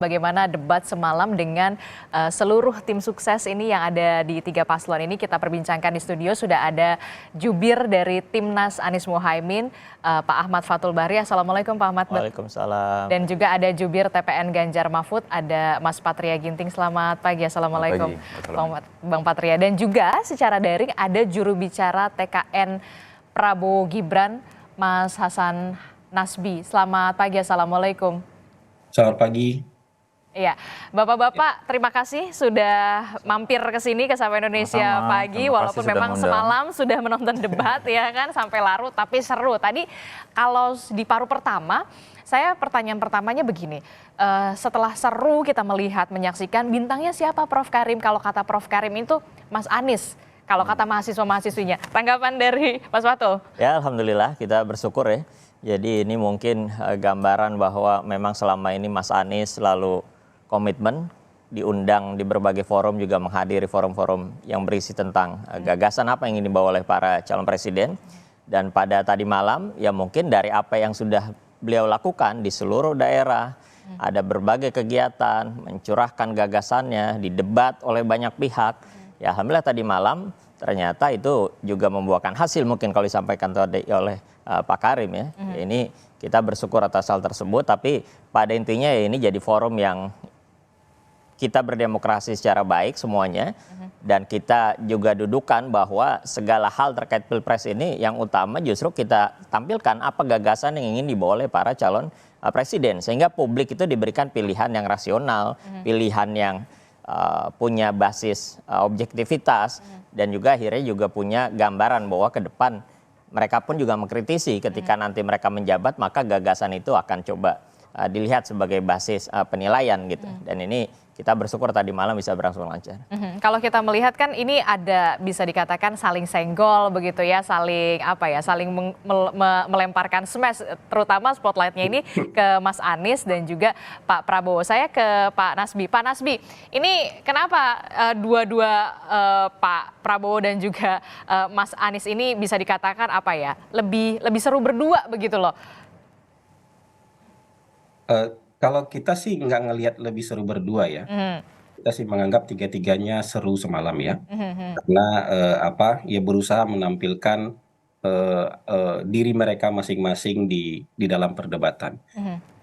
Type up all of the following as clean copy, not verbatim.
Bagaimana debat semalam dengan seluruh tim sukses ini yang ada di tiga paslon ini kita perbincangkan di studio. Sudah ada jubir dari Timnas Anies Mohaimin, Pak Ahmad Fathul Bari. Assalamualaikum Pak Ahmad. Waalaikumsalam. Dan juga ada jubir TPN Ganjar Mahfud, ada Mas Patria Ginting. Selamat pagi, Assalamualaikum Bang Patria. Dan juga secara daring ada juru bicara TKN Prabowo Gibran, Mas Hasan Nasbi. Selamat pagi, Assalamualaikum. Selamat pagi. Iya, Bapak-bapak terima kasih sudah mampir ke sini ke Sapa Indonesia Pagi, walaupun memang semalam sudah menonton debat ya kan sampai larut, tapi seru. Tadi kalau di paruh pertama, pertanyaan pertamanya begini, setelah seru kita melihat, menyaksikan, bintangnya siapa Prof. Karim? Kalau kata Prof. Karim itu Mas Anies, kalau kata mahasiswa-mahasiswinya. Tanggapan dari Mas Fathul? Ya alhamdulillah kita bersyukur ya. Jadi ini mungkin gambaran bahwa memang selama ini Mas Anies selalu komitmen, diundang di berbagai forum, juga menghadiri forum-forum yang berisi tentang gagasan apa yang ingin dibawa oleh para calon presiden. Dan pada tadi malam ya mungkin dari apa yang sudah beliau lakukan di seluruh daerah, ada berbagai kegiatan, mencurahkan gagasannya, didebat oleh banyak pihak. Ya alhamdulillah tadi malam ternyata itu juga membuahkan hasil mungkin kalau disampaikan tadi oleh Pak Karim ya. Ini kita bersyukur atas hal tersebut, tapi pada intinya ya ini jadi forum yang kita berdemokrasi secara baik semuanya, dan kita juga dudukan bahwa segala hal terkait Pilpres ini yang utama justru kita tampilkan apa gagasan yang ingin dibawa oleh para calon presiden, sehingga publik itu diberikan pilihan yang rasional, pilihan yang punya basis objektivitas, dan juga akhirnya juga punya gambaran bahwa ke depan mereka pun juga mengkritisi ketika nanti mereka menjabat, maka gagasan itu akan coba dilihat sebagai basis penilaian gitu. Dan ini kita bersyukur tadi malam bisa berlangsung lancar. Kalau kita melihat kan ini ada bisa dikatakan saling senggol begitu ya, saling melemparkan smash, terutama spotlightnya ini ke Mas Anies dan juga Pak Prabowo. Saya ke Pak Nasbi. Pak Nasbi, ini kenapa dua-dua Pak Prabowo dan juga Mas Anies ini bisa dikatakan lebih seru berdua begitu loh? Kalau kita sih nggak ngelihat lebih seru berdua ya, kita sih menganggap tiga-tiganya seru semalam ya, karena ya berusaha menampilkan diri mereka masing-masing di dalam perdebatan.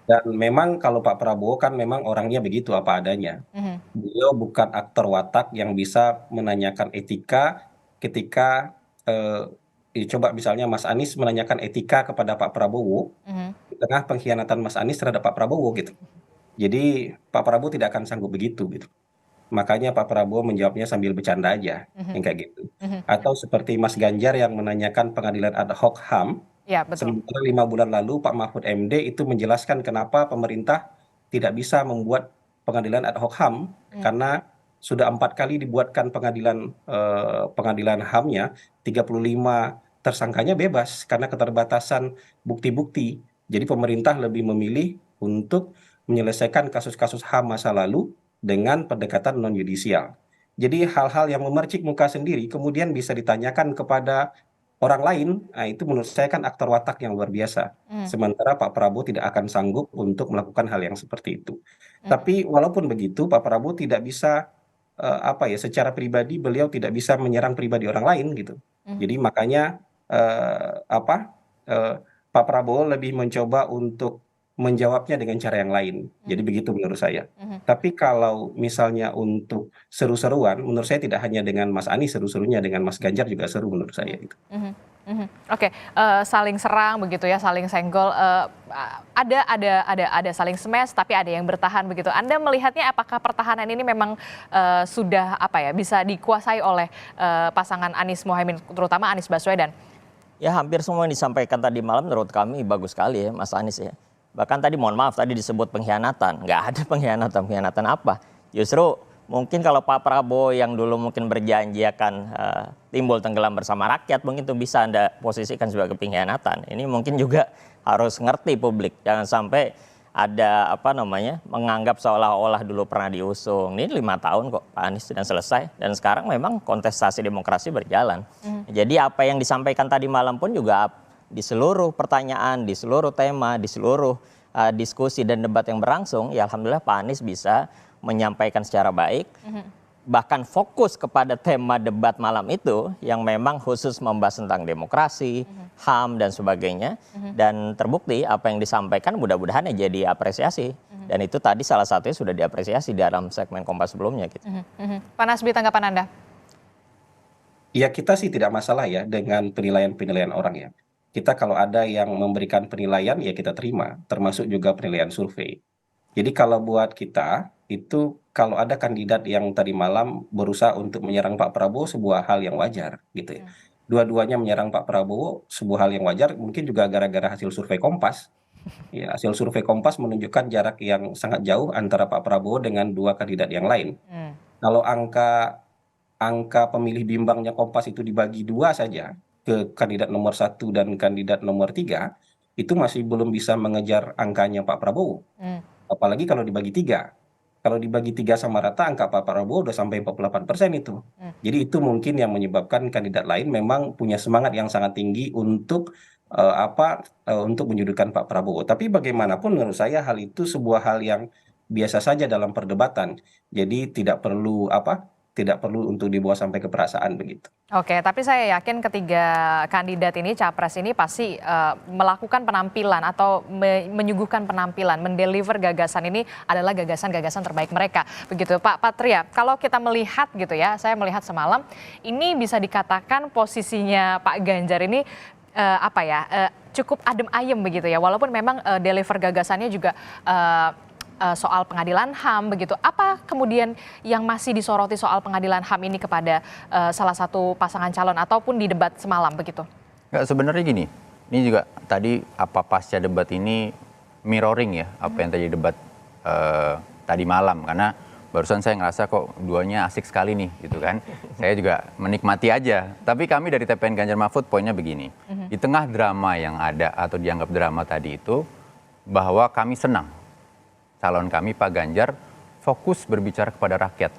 Dan memang kalau Pak Prabowo kan memang orangnya begitu apa adanya. Beliau bukan aktor watak yang bisa menanyakan etika ketika coba misalnya Mas Anies menanyakan etika kepada Pak Prabowo di tengah pengkhianatan Mas Anies terhadap Pak Prabowo gitu. Jadi Pak Prabowo tidak akan sanggup begitu gitu. Makanya Pak Prabowo menjawabnya sambil bercanda aja, yang kayak gitu. Atau seperti Mas Ganjar yang menanyakan pengadilan ad hoc HAM, ya, betul. sementara 5 bulan lalu Pak Mahfud MD itu menjelaskan kenapa pemerintah tidak bisa membuat pengadilan ad hoc HAM, karena sudah 4 kali dibuatkan pengadilan HAM-nya, 35 tersangkanya bebas karena keterbatasan bukti-bukti. Jadi pemerintah lebih memilih untuk menyelesaikan kasus-kasus HAM masa lalu dengan pendekatan non-yudisial. Jadi hal-hal yang memercik muka sendiri kemudian bisa ditanyakan kepada orang lain, nah itu menurut saya kan aktor watak yang luar biasa. Sementara Pak Prabowo tidak akan sanggup untuk melakukan hal yang seperti itu. Tapi walaupun begitu, Pak Prabowo tidak bisa secara pribadi beliau tidak bisa menyerang pribadi orang lain gitu. Jadi makanya Pak Prabowo lebih mencoba untuk menjawabnya dengan cara yang lain. Jadi begitu menurut saya. Tapi kalau misalnya untuk seru-seruan, menurut saya tidak hanya dengan Mas Anies seru-serunya, dengan Mas Ganjar juga seru menurut saya gitu. Oke, saling serang begitu ya, saling senggol. Ada saling smash, tapi ada yang bertahan begitu. Anda melihatnya apakah pertahanan ini memang sudah bisa dikuasai oleh pasangan Anies Mohaimin, terutama Anies Baswedan? Ya hampir semua yang disampaikan tadi malam menurut kami bagus sekali ya Mas Anies ya. Bahkan tadi mohon maaf tadi disebut pengkhianatan, nggak ada pengkhianatan apa. Justru mungkin kalau Pak Prabowo yang dulu mungkin berjanji akan timbul tenggelam bersama rakyat, mungkin itu bisa Anda posisikan sebagai pengkhianatan. Ini mungkin juga harus ngerti publik, jangan sampai ada menganggap seolah-olah dulu pernah diusung. Ini 5 tahun kok Pak Anies sudah selesai, dan sekarang memang kontestasi demokrasi berjalan. Jadi apa yang disampaikan tadi malam pun juga di seluruh pertanyaan, di seluruh tema, di seluruh diskusi dan debat yang berlangsung, ya alhamdulillah Pak Anies bisa menyampaikan secara baik. Bahkan fokus kepada tema debat malam itu yang memang khusus membahas tentang demokrasi, HAM dan sebagainya. Dan terbukti apa yang disampaikan mudah-mudahan ya jadi apresiasi. Dan itu tadi salah satunya sudah diapresiasi dalam segmen Kompas sebelumnya gitu. Pak Nasbi, tanggapan Anda? Ya kita sih tidak masalah ya dengan penilaian-penilaian orang ya. Kita kalau ada yang memberikan penilaian ya kita terima, termasuk juga penilaian survei. Jadi kalau buat kita itu kalau ada kandidat yang tadi malam berusaha untuk menyerang Pak Prabowo sebuah hal yang wajar gitu ya. Dua-duanya menyerang Pak Prabowo sebuah hal yang wajar, mungkin juga gara-gara hasil survei Kompas. Ya, hasil survei Kompas menunjukkan jarak yang sangat jauh antara Pak Prabowo dengan dua kandidat yang lain. Kalau angka pemilih bimbangnya Kompas itu dibagi dua saja ke kandidat nomor 1 dan kandidat nomor 3, itu masih belum bisa mengejar angkanya Pak Prabowo. Apalagi kalau dibagi 3. Kalau dibagi 3 sama rata, angka Pak Prabowo udah sampai 48% itu. Jadi itu mungkin yang menyebabkan kandidat lain memang punya semangat yang sangat tinggi untuk untuk menyudutkan Pak Prabowo. Tapi bagaimanapun menurut saya hal itu sebuah hal yang biasa saja dalam perdebatan. Jadi tidak perlu untuk dibawa sampai ke perasaan begitu. Oke, tapi saya yakin ketiga kandidat ini, capres ini pasti melakukan penampilan atau menyuguhkan penampilan, mendeliver gagasan ini adalah gagasan-gagasan terbaik mereka. Begitu Pak Patria, kalau kita melihat gitu ya, saya melihat semalam, ini bisa dikatakan posisinya Pak Ganjar ini cukup adem ayem begitu ya, walaupun memang deliver gagasannya juga soal pengadilan HAM begitu. Apa kemudian yang masih disoroti soal pengadilan HAM ini kepada salah satu pasangan calon ataupun di debat semalam begitu? Nggak, sebenarnya gini, ini juga tadi pasca debat ini mirroring ya apa yang tadi debat tadi malam, karena barusan saya ngerasa kok duanya asik sekali nih gitu kan. Saya juga menikmati aja. Tapi kami dari TPN Ganjar Mahfud poinnya begini, di tengah drama yang ada atau dianggap drama tadi itu, bahwa kami senang calon kami Pak Ganjar fokus berbicara kepada rakyat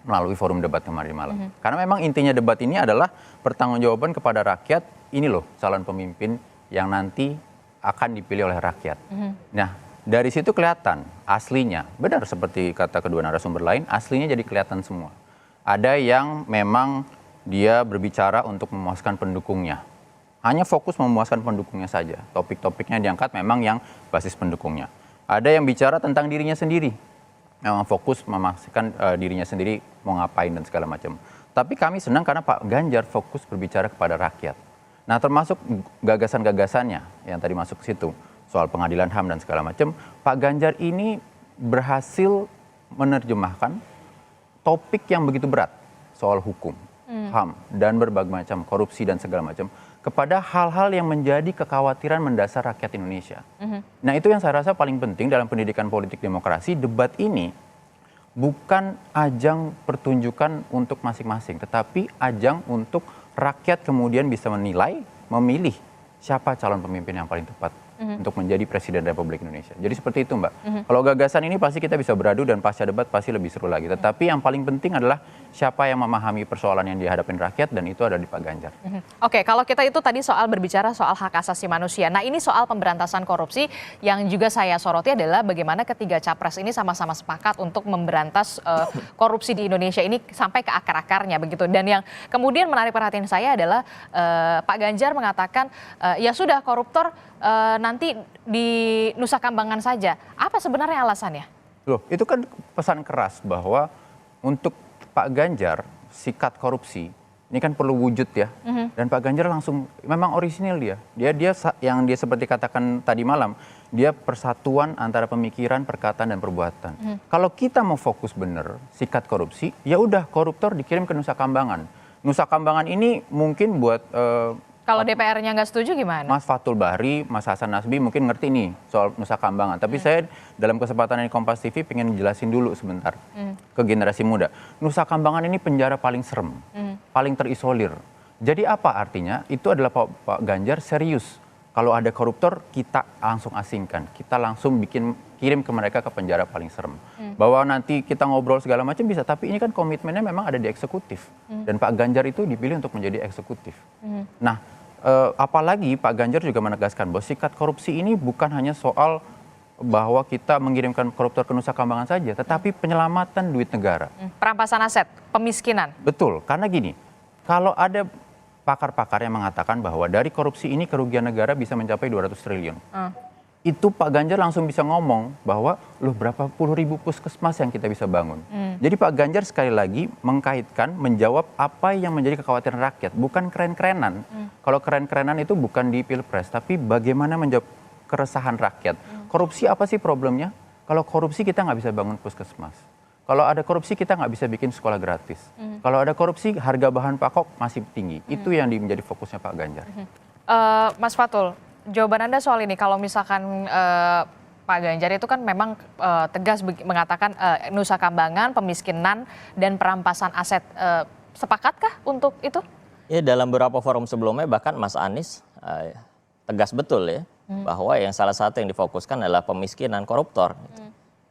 melalui forum debat kemarin malam. Karena memang intinya debat ini adalah pertanggungjawaban kepada rakyat, ini loh calon pemimpin yang nanti akan dipilih oleh rakyat. Nah, dari situ kelihatan aslinya, benar seperti kata kedua narasumber lain, aslinya jadi kelihatan semua. Ada yang memang dia berbicara untuk memuaskan pendukungnya. Hanya fokus memuaskan pendukungnya saja. Topik-topiknya diangkat memang yang basis pendukungnya. Ada yang bicara tentang dirinya sendiri, memang fokus memastikan dirinya sendiri mau ngapain dan segala macam. Tapi kami senang karena Pak Ganjar fokus berbicara kepada rakyat. Nah, termasuk gagasan-gagasannya yang tadi masuk ke situ, soal pengadilan HAM dan segala macam, Pak Ganjar ini berhasil menerjemahkan topik yang begitu berat soal hukum, HAM, dan berbagai macam korupsi dan segala macam, kepada hal-hal yang menjadi kekhawatiran mendasar rakyat Indonesia. Nah, itu yang saya rasa paling penting dalam pendidikan politik demokrasi. Debat ini bukan ajang pertunjukan untuk masing-masing, tetapi ajang untuk rakyat kemudian bisa menilai, memilih siapa calon pemimpin yang paling tepat untuk menjadi Presiden Republik Indonesia. Jadi seperti itu, Mbak. Kalau gagasan ini pasti kita bisa beradu dan pasca debat pasti lebih seru lagi. Tetapi yang paling penting adalah siapa yang memahami persoalan yang dihadapi rakyat, dan itu ada di Pak Ganjar. Oke, kalau kita itu tadi soal berbicara soal hak asasi manusia. Nah, ini soal pemberantasan korupsi yang juga saya soroti adalah bagaimana ketiga capres ini sama-sama sepakat untuk memberantas korupsi di Indonesia ini sampai ke akar-akarnya begitu. Dan yang kemudian menarik perhatian saya adalah Pak Ganjar mengatakan ya sudah koruptor nanti di Nusa Kambangan saja. Apa sebenarnya alasannya? Loh, itu kan pesan keras bahwa untuk Pak Ganjar sikat korupsi ini kan perlu wujud ya. Dan Pak Ganjar langsung memang orisinil dia yang dia seperti katakan tadi malam, dia persatuan antara pemikiran, perkataan dan perbuatan. Kalau kita mau fokus bener sikat korupsi, ya udah koruptor dikirim ke Nusa Kambangan. Nusa Kambangan ini mungkin buat kalau DPR-nya nggak setuju gimana? Mas Fathul Bahri, Mas Hasan Nasbi mungkin ngerti nih soal Nusa Kambangan. Tapi saya dalam kesempatan di Kompas TV pengen jelasin dulu sebentar ke generasi muda. Nusa Kambangan ini penjara paling serem, paling terisolir. Jadi apa artinya? Itu adalah Pak Ganjar serius. Kalau ada koruptor kita langsung asingkan, kita langsung kirim ke mereka ke penjara paling serem. Bahwa nanti kita ngobrol segala macam bisa, tapi ini kan komitmennya memang ada di eksekutif. Dan Pak Ganjar itu dipilih untuk menjadi eksekutif. Nah, apalagi Pak Ganjar juga menegaskan bahwa sikat korupsi ini bukan hanya soal bahwa kita mengirimkan koruptor ke Nusa Kambangan saja, tetapi penyelamatan duit negara. Perampasan aset, pemiskinan. Betul, karena gini, kalau ada pakar-pakar yang mengatakan bahwa dari korupsi ini kerugian negara bisa mencapai 200 triliun. Itu Pak Ganjar langsung bisa ngomong bahwa loh berapa puluh ribu puskesmas yang kita bisa bangun. Jadi Pak Ganjar sekali lagi mengkaitkan, menjawab apa yang menjadi kekhawatiran rakyat, bukan keren-kerenan. Kalau keren-kerenan itu bukan di Pilpres, tapi bagaimana menjawab keresahan rakyat. Korupsi apa sih problemnya? Kalau korupsi kita nggak bisa bangun puskesmas. Kalau ada korupsi kita nggak bisa bikin sekolah gratis. Kalau ada korupsi harga bahan pokok masih tinggi. Itu yang menjadi fokusnya Pak Ganjar. Mas Fatul, jawaban Anda soal ini, kalau misalkan Pak Ganjar itu kan memang tegas mengatakan Nusa Kambangan, pemiskinan, dan perampasan aset. Sepakatkah untuk itu? Ya, dalam beberapa forum sebelumnya bahkan Mas Anies tegas betul ya, bahwa yang salah satu yang difokuskan adalah pemiskinan koruptor.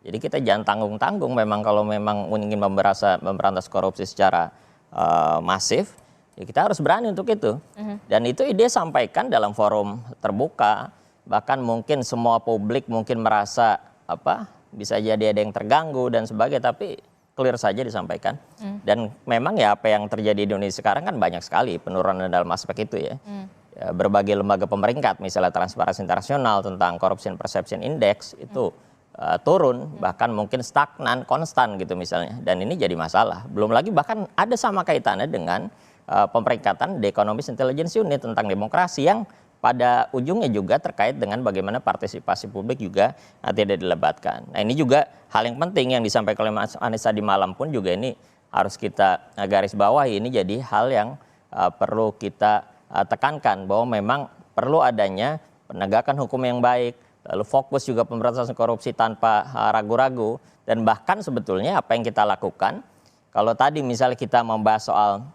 Jadi kita jangan tanggung-tanggung memang kalau memang ingin memberantas korupsi secara masif, ya kita harus berani untuk itu. Dan itu dia sampaikan dalam forum terbuka, bahkan mungkin semua publik mungkin merasa bisa jadi ada yang terganggu dan sebagainya, tapi clear saja disampaikan. Dan memang ya apa yang terjadi di Indonesia sekarang kan banyak sekali penurunan dalam aspek itu ya. Ya, berbagai lembaga pemeringkat, misalnya Transparansi Internasional tentang Corruption Perception Index itu turun, bahkan mungkin stagnan, konstan gitu misalnya. Dan ini jadi masalah. Belum lagi bahkan ada sama kaitannya dengan pemeringkatan The Economist Intelligence Unit tentang demokrasi yang pada ujungnya juga terkait dengan bagaimana partisipasi publik juga tidak dilebatkan. Nah ini juga hal yang penting yang disampaikan oleh Mas Anies tadi malam pun juga ini harus kita garis bawahi. Ini jadi hal yang perlu kita tekankan bahwa memang perlu adanya penegakan hukum yang baik, lalu fokus juga pemberantasan korupsi tanpa ragu-ragu. Dan bahkan sebetulnya apa yang kita lakukan, kalau tadi misalnya kita membahas soal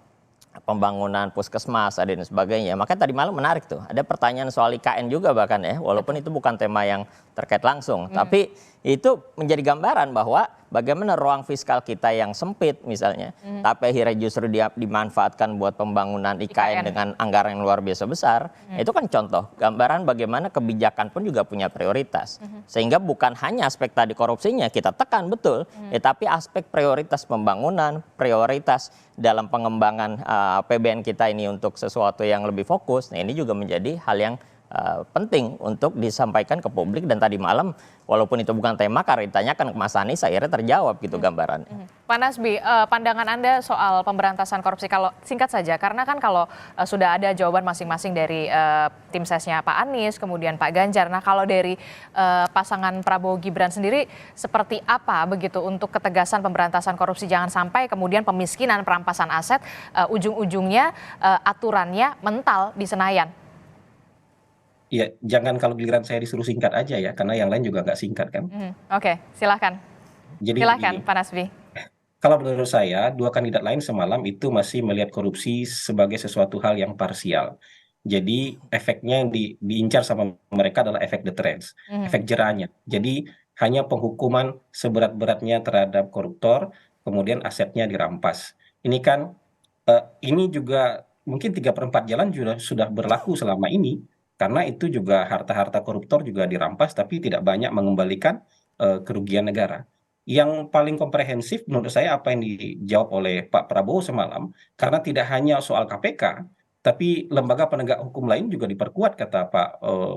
pembangunan puskesmas dan sebagainya, maka tadi malam menarik tuh, ada pertanyaan soal IKN juga bahkan ya, walaupun itu bukan tema yang terkait langsung, tapi itu menjadi gambaran bahwa bagaimana ruang fiskal kita yang sempit misalnya, tapi akhirnya justru dimanfaatkan buat pembangunan IKN dengan anggaran yang luar biasa besar. Itu kan contoh gambaran bagaimana kebijakan pun juga punya prioritas. Sehingga bukan hanya aspek tadi korupsinya kita tekan betul, tapi aspek prioritas pembangunan, prioritas dalam pengembangan APBN kita ini untuk sesuatu yang lebih fokus. Nah ini juga menjadi hal yang penting untuk disampaikan ke publik. Dan tadi malam walaupun itu bukan tema, karena ditanyakan ke Mas Anies akhirnya terjawab gitu gambarannya. Pak Nasbi, pandangan Anda soal pemberantasan korupsi, kalau singkat saja, karena kan kalau sudah ada jawaban masing-masing dari tim sesnya Pak Anies, kemudian Pak Ganjar. Nah kalau dari pasangan Prabowo Gibran sendiri seperti apa begitu untuk ketegasan pemberantasan korupsi, jangan sampai kemudian pemiskinan, perampasan aset, ujung-ujungnya aturannya mental di Senayan. Ya, jangan kalau giliran saya disuruh singkat aja ya, karena yang lain juga nggak singkat kan. Oke, silahkan. Jadi Silahkan begini, Pak Nasbi. kalau menurut saya, dua kandidat lain semalam itu masih melihat korupsi sebagai sesuatu hal yang parsial. Jadi efeknya yang diincar sama mereka adalah efek deterrence, efek jerahnya. Jadi hanya penghukuman seberat-beratnya terhadap koruptor, kemudian asetnya dirampas. Ini kan, ini juga mungkin 3/4 jalan sudah berlaku selama ini, karena itu juga harta-harta koruptor juga dirampas, tapi tidak banyak mengembalikan kerugian negara. Yang paling komprehensif menurut saya apa yang dijawab oleh Pak Prabowo semalam, karena tidak hanya soal KPK, tapi lembaga penegak hukum lain juga diperkuat, kata Pak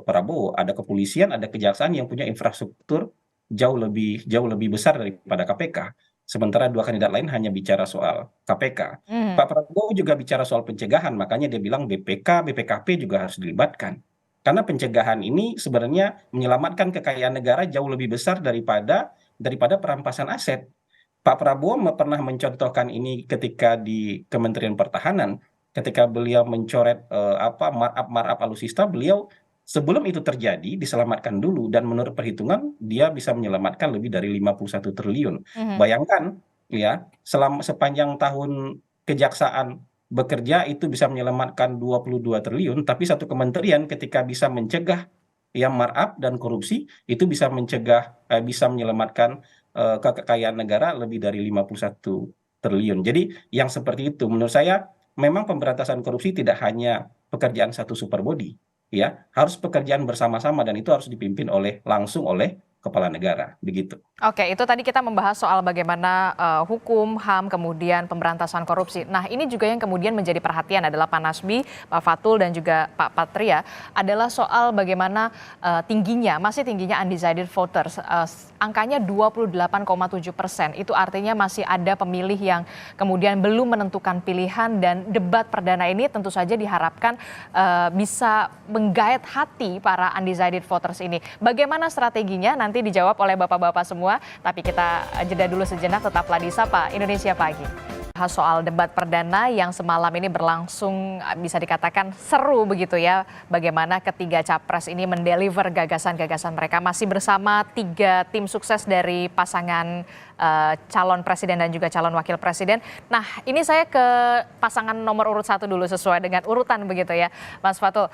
Prabowo. Ada kepolisian, ada kejaksaan yang punya infrastruktur jauh lebih besar daripada KPK. Sementara dua kandidat lain hanya bicara soal KPK. Pak Prabowo juga bicara soal pencegahan, makanya dia bilang BPK, BPKP juga harus dilibatkan. Karena pencegahan ini sebenarnya menyelamatkan kekayaan negara jauh lebih besar daripada perampasan aset. Pak Prabowo pernah mencontohkan ini ketika di Kementerian Pertahanan, ketika beliau mencoret markup alutsista, beliau sebelum itu terjadi diselamatkan dulu, dan menurut perhitungan dia bisa menyelamatkan lebih dari 51 triliun. Bayangkan ya, sepanjang tahun kejaksaan bekerja itu bisa menyelamatkan 22 triliun, tapi satu kementerian ketika bisa mencegah yang markup dan korupsi itu bisa bisa menyelamatkan kekayaan negara lebih dari 51 triliun. Jadi yang seperti itu menurut saya memang pemberantasan korupsi tidak hanya pekerjaan satu super body, ya, harus pekerjaan bersama-sama, dan itu harus dipimpin langsung oleh kepala negara, begitu. Oke, itu tadi kita membahas soal bagaimana hukum, HAM, kemudian pemberantasan korupsi. Nah, ini juga yang kemudian menjadi perhatian adalah Pak Nasbi, Pak Fatul, dan juga Pak Patria, adalah soal bagaimana masih tingginya undecided voters. Angkanya 28,7%. Itu artinya masih ada pemilih yang kemudian belum menentukan pilihan, dan debat perdana ini tentu saja diharapkan bisa menggait hati para undecided voters ini. Bagaimana strateginya? Nanti dijawab oleh bapak-bapak semua. Tapi kita jeda dulu sejenak, tetaplah di Sapa Indonesia Pagi. Bahas soal debat perdana yang semalam ini berlangsung bisa dikatakan seru begitu ya. Bagaimana ketiga capres ini mendeliver gagasan-gagasan mereka, masih bersama 3 tim sukses dari pasangan calon presiden dan juga calon wakil presiden. Nah, ini saya ke pasangan nomor urut 1 dulu sesuai dengan urutan begitu ya, Mas Fatul.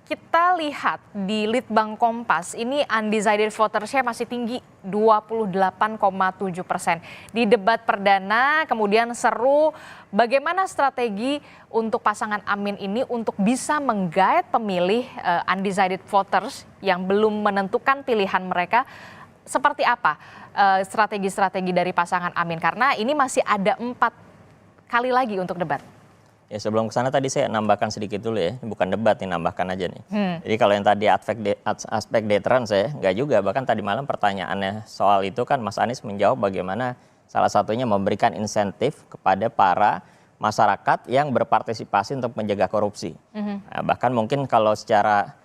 Kita lihat di Litbang Kompas ini undecided votersnya masih tinggi 28,7%. Di debat perdana kemudian seru, bagaimana strategi untuk pasangan Amin ini untuk bisa menggait pemilih undecided voters yang belum menentukan pilihan mereka, seperti apa strategi-strategi dari pasangan Amin? Karena ini masih ada 4 kali lagi untuk debat. Ya, sebelum ke sana tadi saya nambahkan sedikit dulu ya, bukan debat nih, nambahkan aja nih. Jadi kalau yang tadi aspek deterrence ya, nggak juga. Bahkan tadi malam pertanyaannya soal itu kan Mas Anies menjawab bagaimana salah satunya memberikan insentif kepada para masyarakat yang berpartisipasi untuk menjaga korupsi. Nah, bahkan mungkin kalau secara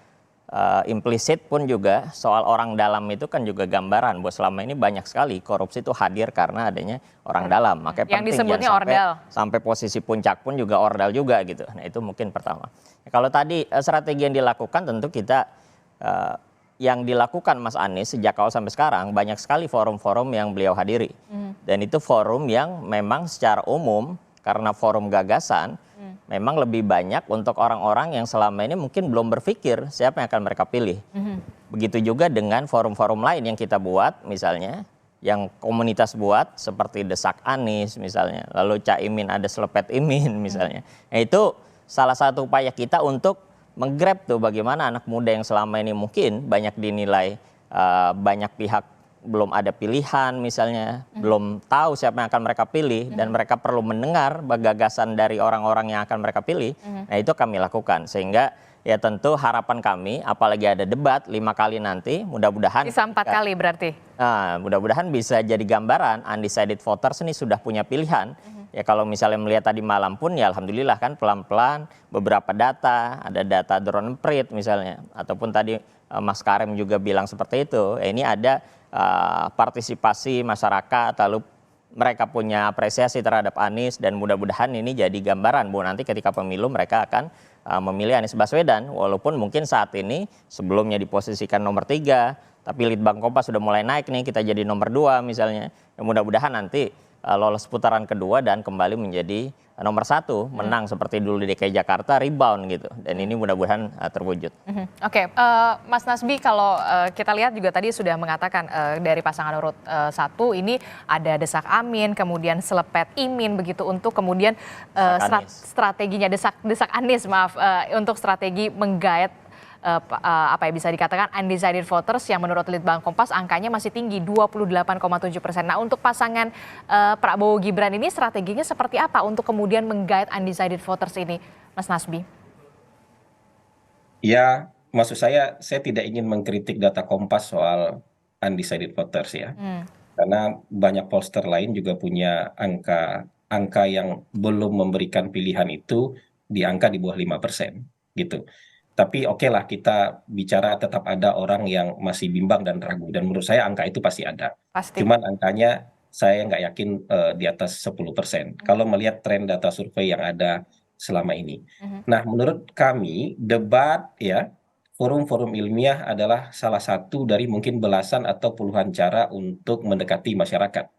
implisit pun juga soal orang dalam itu kan juga gambaran bahwa selama ini banyak sekali korupsi itu hadir karena adanya orang dalam. Makanya yang penting disebutnya ordal. sampai posisi puncak pun juga ordal juga gitu. Nah, itu mungkin pertama. Kalau tadi strategi yang dilakukan tentu kita yang dilakukan Mas Anies sejak awal sampai sekarang banyak sekali forum-forum yang beliau hadiri. Dan itu forum yang memang secara umum karena forum gagasan memang lebih banyak untuk orang-orang yang selama ini mungkin belum berpikir siapa yang akan mereka pilih. Begitu juga dengan forum-forum lain yang kita buat, misalnya yang komunitas buat seperti Desak Anies misalnya, lalu Caimin ada Selepet Imin misalnya. Nah, itu salah satu upaya kita untuk menggrab tuh bagaimana anak muda yang selama ini mungkin banyak dinilai banyak pihak belum ada pilihan misalnya, belum tahu siapa yang akan mereka pilih, dan mereka perlu mendengar gagasan dari orang-orang yang akan mereka pilih. Nah, itu kami lakukan, sehingga ya tentu harapan kami apalagi ada debat 5 kali nanti, mudah-mudahan Bisa 4 kali berarti. mudah-mudahan bisa jadi gambaran undecided voters ini sudah punya pilihan. Ya kalau misalnya melihat tadi malam pun ya alhamdulillah kan pelan-pelan beberapa data, ada data drone emprit misalnya, ataupun tadi Mas Karim juga bilang seperti itu. Ini ada partisipasi masyarakat, lalu mereka punya apresiasi terhadap Anies, dan mudah-mudahan ini jadi gambaran bahwa nanti ketika pemilu mereka akan memilih Anies Baswedan, walaupun mungkin saat ini sebelumnya diposisikan nomor 3, tapi Litbang Kompas sudah mulai naik nih, kita jadi nomor 2 misalnya. Ya, mudah-mudahan nanti lolos putaran kedua dan kembali menjadi nomor 1, menang seperti dulu di DKI Jakarta, rebound gitu. Dan ini mudah-mudahan terwujud. Oke, Mas Nasbi, kalau kita lihat juga tadi sudah mengatakan dari pasangan urut 1 ini ada Desak Amin, kemudian Selepet Imin begitu untuk kemudian strateginya Desak Anies, maaf, untuk strategi menggait apa ya bisa dikatakan undecided voters yang menurut Litbang Kompas angkanya masih tinggi 28,7%. Nah, untuk pasangan Prabowo Gibran ini strateginya seperti apa untuk kemudian menggait undecided voters ini, Mas Nasbi? Ya, maksud saya tidak ingin mengkritik data Kompas soal undecided voters ya. Karena banyak pollster lain juga punya angka yang belum memberikan pilihan itu di angka di bawah 5% gitu. Tapi oke lah, kita bicara tetap ada orang yang masih bimbang dan ragu. Dan menurut saya angka itu pasti ada. Pasti. Cuman angkanya saya nggak yakin di atas 10%. Kalau melihat tren data survei yang ada selama ini. Nah, menurut kami debat ya, forum-forum ilmiah adalah salah satu dari mungkin belasan atau puluhan cara untuk mendekati masyarakat.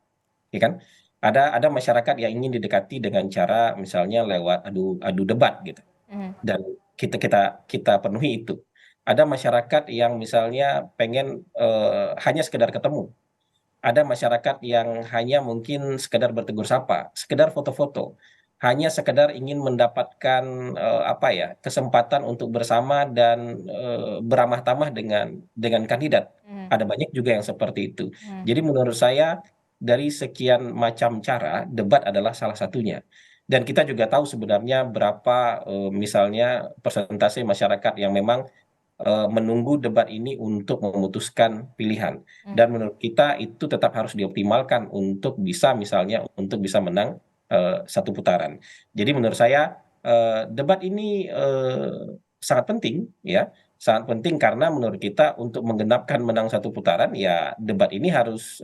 Ya kan? Ada masyarakat yang ingin didekati dengan cara misalnya lewat adu debat gitu. Dan kita penuhi itu. Ada masyarakat yang misalnya pengen hanya sekedar ketemu. Ada masyarakat yang hanya mungkin sekedar bertegur sapa, sekedar foto-foto. hanya sekedar ingin mendapatkan kesempatan untuk bersama dan beramah tamah dengan kandidat. Ada banyak juga yang seperti itu. Jadi menurut saya dari sekian macam cara debat adalah salah satunya. Dan kita juga tahu sebenarnya berapa misalnya persentase masyarakat yang memang menunggu debat ini untuk memutuskan pilihan. Dan menurut kita itu tetap harus dioptimalkan untuk bisa misalnya untuk bisa menang satu putaran. Jadi menurut saya debat ini sangat penting ya, sangat penting karena menurut kita untuk menggenapkan menang satu putaran ya debat ini harus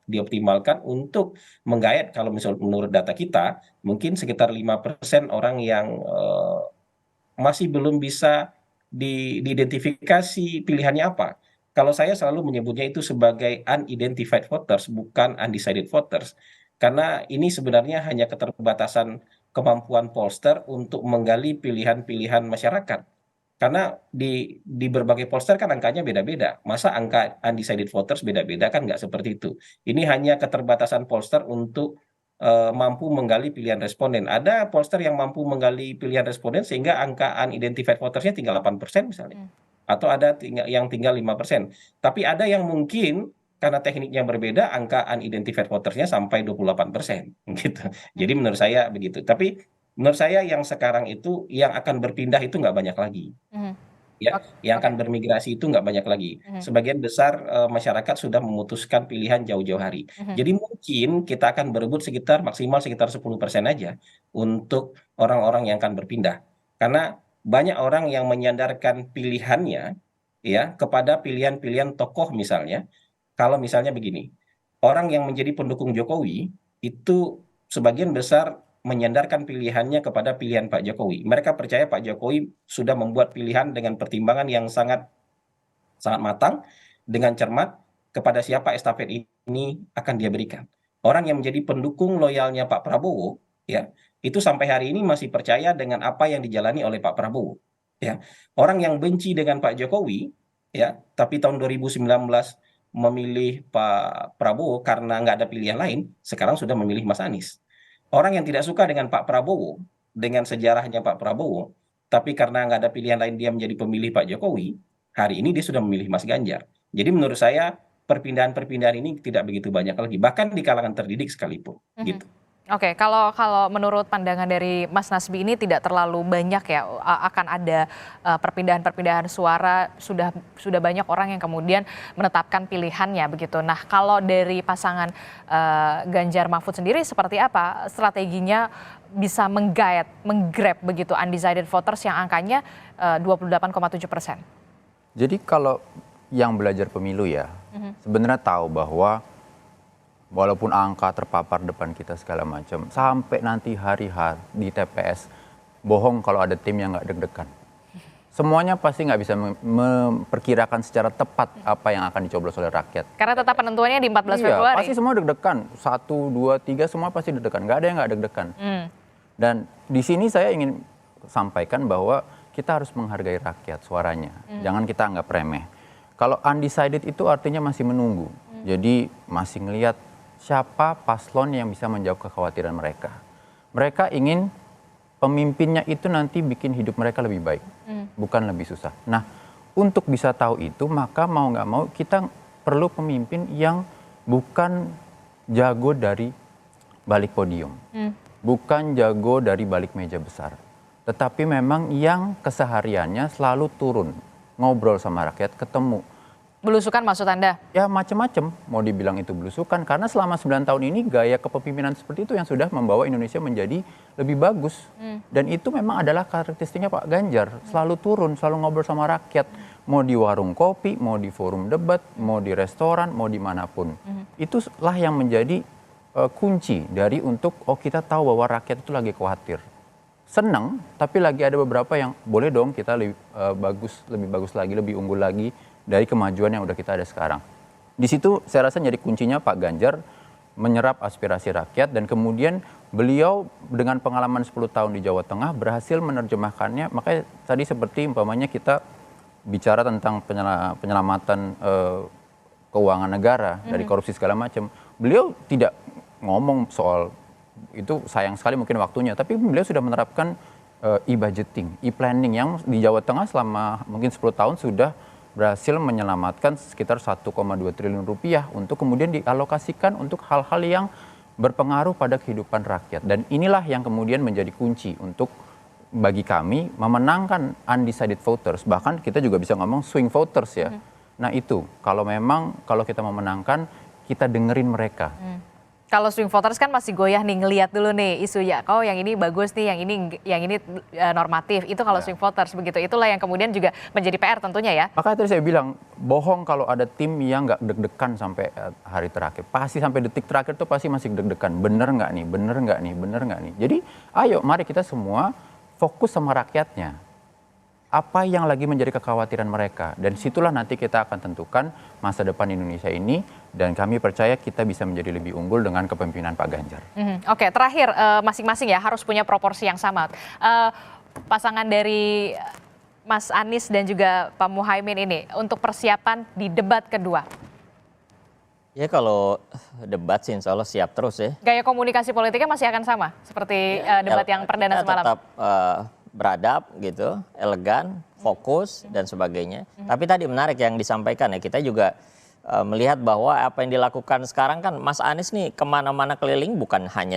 dioptimalkan untuk menggayat kalau misal menurut data kita mungkin sekitar 5% orang yang masih belum bisa diidentifikasi pilihannya apa. Kalau saya selalu menyebutnya itu sebagai unidentified voters, bukan undecided voters. Karena ini sebenarnya hanya keterbatasan kemampuan pollster untuk menggali pilihan-pilihan masyarakat. Karena di berbagai pollster kan angkanya beda-beda. Masa angka undecided voters beda-beda kan nggak seperti itu. Ini hanya keterbatasan pollster untuk mampu menggali pilihan responden. Ada pollster yang mampu menggali pilihan responden sehingga angka unidentified votersnya tinggal 8% misalnya. Atau ada yang tinggal 5%. Tapi ada yang mungkin karena tekniknya berbeda, angka unidentified votersnya sampai 28%. Gitu. Jadi menurut saya begitu. Tapi menurut saya yang sekarang itu yang akan berpindah itu nggak banyak lagi. Ya, yang akan bermigrasi itu nggak banyak lagi. Sebagian besar masyarakat sudah memutuskan pilihan jauh-jauh hari. Jadi mungkin kita akan berebut maksimal sekitar 10% aja untuk orang-orang yang akan berpindah. Karena banyak orang yang menyandarkan pilihannya ya kepada pilihan-pilihan tokoh misalnya. Kalau misalnya begini, orang yang menjadi pendukung Jokowi itu sebagian besar menyandarkan pilihannya kepada pilihan Pak Jokowi. Mereka percaya Pak Jokowi sudah membuat pilihan dengan pertimbangan yang sangat sangat matang, dengan cermat kepada siapa estafet ini akan dia berikan. Orang yang menjadi pendukung loyalnya Pak Prabowo, ya, itu sampai hari ini masih percaya dengan apa yang dijalani oleh Pak Prabowo. Ya, orang yang benci dengan Pak Jokowi, ya, tapi tahun 2019 memilih Pak Prabowo karena nggak ada pilihan lain, sekarang sudah memilih Mas Anies. Orang yang tidak suka dengan Pak Prabowo, dengan sejarahnya Pak Prabowo, tapi karena nggak ada pilihan lain dia menjadi pemilih Pak Jokowi, hari ini dia sudah memilih Mas Ganjar. Jadi menurut saya perpindahan-perpindahan ini tidak begitu banyak lagi, bahkan di kalangan terdidik sekalipun. Gitu. Oke, kalau menurut pandangan dari Mas Nasbi ini tidak terlalu banyak ya akan ada perpindahan-perpindahan suara, sudah banyak orang yang kemudian menetapkan pilihannya begitu. Nah, kalau dari pasangan Ganjar Mahfud sendiri seperti apa strateginya bisa menggrab begitu undecided voters yang angkanya 28,7%? Jadi kalau yang belajar pemilu ya, sebenarnya tahu bahwa walaupun angka terpapar depan kita segala macam, sampai nanti hari di TPS, bohong kalau ada tim yang nggak deg-degan. Semuanya pasti nggak bisa memperkirakan secara tepat apa yang akan dicoblos oleh rakyat. Karena tetap penentuannya di 14 Februari. Pasti semua deg-degan. 1, 2, 3 semua pasti deg-degan. Nggak ada yang nggak deg-degan. Dan di sini saya ingin sampaikan bahwa kita harus menghargai rakyat suaranya. Jangan kita anggap remeh. Kalau undecided itu artinya masih menunggu. Jadi masih ngelihat siapa paslon yang bisa menjawab kekhawatiran mereka. Mereka ingin pemimpinnya itu nanti bikin hidup mereka lebih baik, bukan lebih susah. Nah, untuk bisa tahu itu, maka mau nggak mau kita perlu pemimpin yang bukan jago dari balik podium, bukan jago dari balik meja besar, tetapi memang yang kesehariannya selalu turun, ngobrol sama rakyat, ketemu. Belusukan maksud Anda? Ya macam-macam, mau dibilang itu belusukan, karena selama 9 tahun ini gaya kepemimpinan seperti itu yang sudah membawa Indonesia menjadi lebih bagus. Dan itu memang adalah karakteristiknya Pak Ganjar, selalu turun, selalu ngobrol sama rakyat. Mau di warung kopi, mau di forum debat, mau di restoran, mau dimanapun. Itulah yang menjadi kunci dari untuk, kita tahu bahwa rakyat itu lagi khawatir. Senang, tapi lagi ada beberapa yang boleh dong kita lebih bagus lagi, lebih unggul lagi dari kemajuan yang udah kita ada sekarang. Di situ saya rasa jadi kuncinya Pak Ganjar menyerap aspirasi rakyat dan kemudian beliau dengan pengalaman 10 tahun di Jawa Tengah berhasil menerjemahkannya. Makanya tadi seperti umpamanya kita bicara tentang penyelamatan keuangan negara dari korupsi segala macam. Beliau tidak ngomong soal itu sayang sekali mungkin waktunya. Tapi beliau sudah menerapkan e-budgeting, e-planning yang di Jawa Tengah selama mungkin 10 tahun sudah berhasil menyelamatkan sekitar 1,2 triliun rupiah untuk kemudian dialokasikan untuk hal-hal yang berpengaruh pada kehidupan rakyat. Dan inilah yang kemudian menjadi kunci untuk bagi kami memenangkan undecided voters. Bahkan kita juga bisa ngomong swing voters ya. Nah itu, kalau kita memenangkan, kita dengerin mereka. Kalau swing voters kan masih goyah nih ngelihat dulu nih isu ya, kau yang ini bagus nih, yang ini normatif. Itu kalau swing voters begitu. Itulah yang kemudian juga menjadi PR tentunya ya. Makanya tadi saya bilang bohong kalau ada tim yang nggak deg-degan sampai hari terakhir. Pasti sampai detik terakhir tuh pasti masih deg-degan. Bener nggak nih? Bener nggak nih? Bener nggak nih? Jadi ayo mari kita semua fokus sama rakyatnya. Apa yang lagi menjadi kekhawatiran mereka. Dan situlah nanti kita akan tentukan masa depan Indonesia ini. Dan kami percaya kita bisa menjadi lebih unggul dengan kepemimpinan Pak Ganjar. Oke, terakhir masing-masing ya harus punya proporsi yang sama. Pasangan dari Mas Anies dan juga Pak Muhaimin ini untuk persiapan di debat kedua. Ya kalau debat sih insya Allah siap terus ya. Gaya komunikasi politiknya masih akan sama seperti debat yang perdana semalam. Tetap beradab gitu, elegan, fokus dan sebagainya. Tapi tadi menarik yang disampaikan ya, kita juga melihat bahwa apa yang dilakukan sekarang kan Mas Anies nih kemana-mana keliling bukan hanya